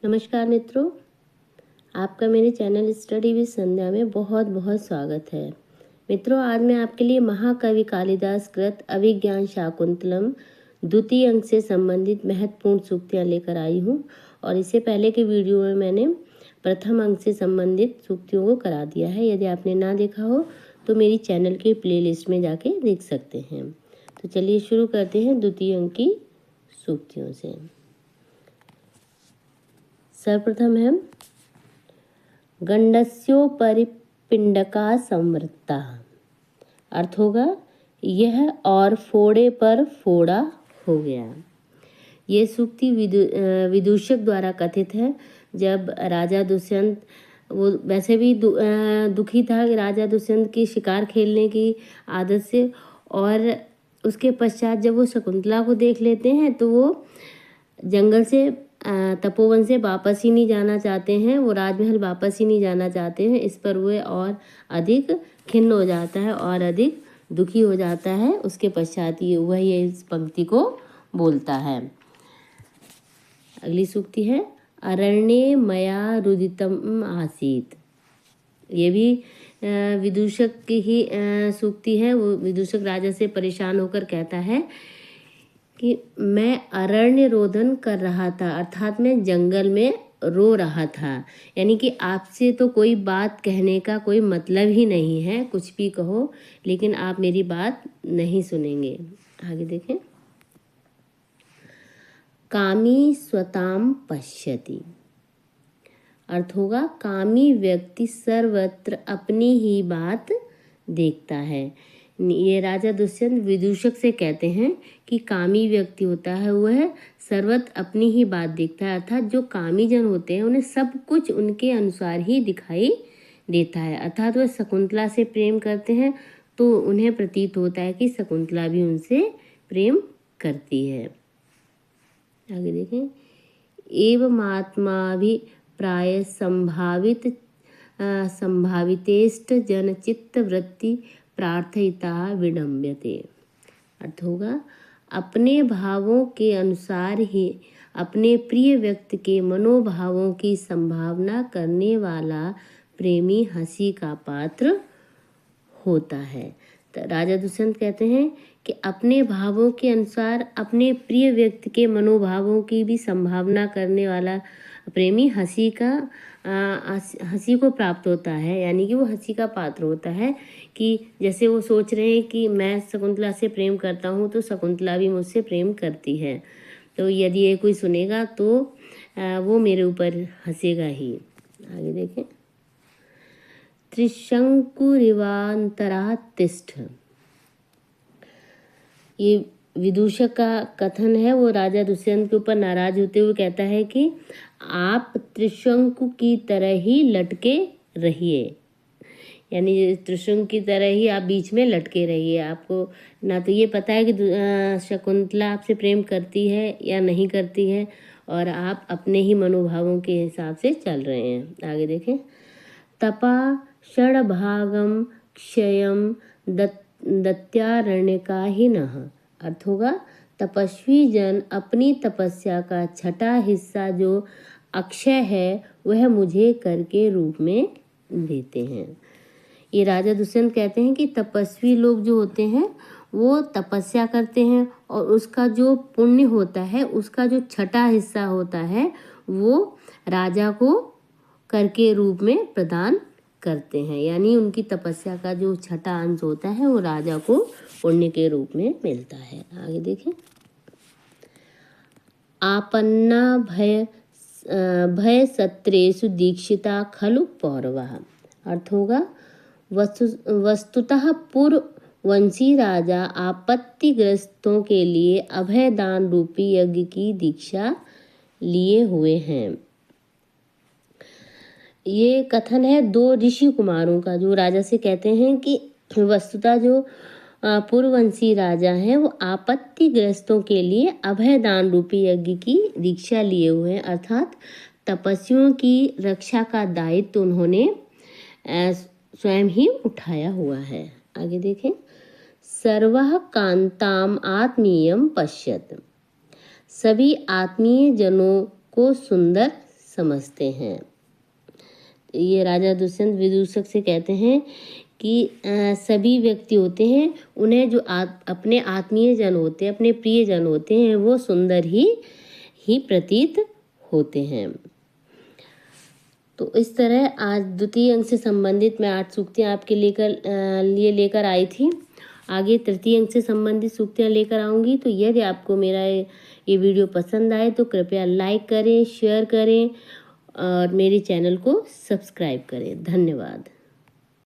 नमस्कार मित्रों, आपका मेरे चैनल स्टडी विद संध्या में बहुत बहुत स्वागत है। मित्रों, आज मैं आपके लिए महाकवि कालिदास कृत अभिज्ञान शाकुंतलम द्वितीय अंक से संबंधित महत्वपूर्ण सूक्तियाँ लेकर आई हूँ। और इससे पहले के वीडियो में मैंने प्रथम अंक से संबंधित सूक्तियों को करा दिया है। यदि आपने ना देखा हो तो मेरी चैनल के प्लेलिस्ट में जाके देख सकते हैं। तो चलिए शुरू करते हैं द्वितीय अंक की सूक्तियों से। सर्वप्रथम है गंडस्योपरि पिंडका संवृत्ता। अर्थ होगा यह और फोड़े पर फोड़ा हो गया। ये सूक्ति विदूषक द्वारा कथित है। जब राजा दुष्यंत, वो वैसे भी दुखी था कि राजा दुष्यंत की शिकार खेलने की आदत से, और उसके पश्चात जब वो शकुंतला को देख लेते हैं तो वो जंगल से तपोवन से वापस ही नहीं जाना चाहते हैं, वो राजमहल वापस ही नहीं जाना चाहते हैं। इस पर वह और अधिक खिन्न हो जाता है और अधिक दुखी हो जाता है। उसके पश्चात वह ये इस पंक्ति को बोलता है। अगली सूक्ति है अरण्ये मया रुदितम आसीत। ये भी विदूषक की ही सूक्ति है। वो विदूषक राजा से परेशान होकर कहता है कि मैं अरण्य रोदन कर रहा था, अर्थात मैं जंगल में रो रहा था। यानी कि आपसे तो कोई बात कहने का कोई मतलब ही नहीं है, कुछ भी कहो लेकिन आप मेरी बात नहीं सुनेंगे। आगे देखें। कामी स्वताम पश्यति। अर्थ होगा कामी व्यक्ति सर्वत्र अपनी ही बात देखता है। ये राजा दुष्यंत विदूषक से कहते हैं कि कामी व्यक्ति होता है वह सर्वत्र अपनी ही बात देखता है, अर्थात जो कामी जन होते हैं उन्हें सब कुछ उनके अनुसार ही दिखाई देता है। अर्थात वह शकुंतला से प्रेम करते हैं तो उन्हें प्रतीत होता है कि शकुंतला भी उनसे प्रेम करती है। आगे देखें। एवं आत्मा भी प्राय संभावितेष्ट जनचित्त वृत्ति प्रार्थयिता विडम्यते। अर्थ होगा अपने भावों के अनुसार ही अपने प्रिय व्यक्ति के मनोभावों की संभावना करने वाला प्रेमी हंसी का पात्र होता है। तो राजा दुष्यंत कहते हैं कि अपने भावों के अनुसार अपने प्रिय व्यक्ति के मनोभावों की भी संभावना करने वाला प्रेमी हंसी को प्राप्त होता है। यानी कि वो हंसी का पात्र होता है कि जैसे वो सोच रहे हैं कि मैं शकुंतला से प्रेम करता हूँ तो शकुंतला भी मुझसे प्रेम करती है, तो यदि ये कोई सुनेगा तो वो मेरे ऊपर हंसेगा ही। आगे देखें। त्रिशंकुरिवांतरा तिष्ठ। ये विदूषक का कथन है। वो राजा दुष्यंत के ऊपर नाराज होते हुए कहता है कि आप त्रिशंकु की तरह ही लटके रहिए। यानी त्रिशंकु की तरह ही आप बीच में लटके रहिए। आपको ना तो ये पता है कि शकुंतला आपसे प्रेम करती है या नहीं करती है, और आप अपने ही मनोभावों के हिसाब से चल रहे हैं। आगे देखें। तपा षड्भागम क्षयम दत्यारण्यका ही नः। अर्थ होगा तपस्वी जन अपनी तपस्या का छठा हिस्सा जो अक्षय है वह मुझे कर के रूप में देते हैं। ये राजा दुष्यंत कहते हैं कि तपस्वी लोग जो होते हैं वो तपस्या करते हैं और उसका जो पुण्य होता है, उसका जो छठा हिस्सा होता है वो राजा को कर के रूप में प्रदान करते हैं। यानी उनकी तपस्या का जो छठा अंश होता है वो राजा को पुण्य के रूप में मिलता है। आगे देखें। आपन्ना भय सत्रेषु दीक्षिता खलु पौरवः। अर्थ होगा वस्तुतः पूर्ववंशी राजा आपत्तिग्रस्तों के लिए अभयदान रूपी यज्ञ की दीक्षा लिए हुए हैं। ये कथन है दो ऋषि कुमारों का, जो राजा से कहते हैं कि वस्तुतः जो पूर्ववंशी राजा हैं वो आपत्तिग्रस्तों के लिए अभयदान रूपी यज्ञ की दीक्षा लिए हुए हैं। अर्थात तपस्वियों की रक्षा का दायित्व उन्होंने स्वयं ही उठाया हुआ है। आगे देखें। सर्वः कांताम आत्मीयम पश्यत। सभी आत्मीय जनों को सुंदर समझते हैं। ये राजा दुष्यंत विदूषक से कहते हैं कि सभी व्यक्ति होते हैं, उन्हें जो अपने आत्मीय जन होते हैं, अपने प्रिय जन होते हैं, वो सुंदर ही प्रतीत होते हैं। तो इस तरह आज द्वितीय अंक से संबंधित मैं 8 सूक्तियाँ आपके लिए लेकर आई थी। आगे तृतीय अंक से संबंधित सूक्तियाँ लेकर आऊँगी। तो यदि आपको मेरा ये वीडियो पसंद आए तो कृपया लाइक करें, शेयर करें और मेरे चैनल को सब्सक्राइब करें। धन्यवाद।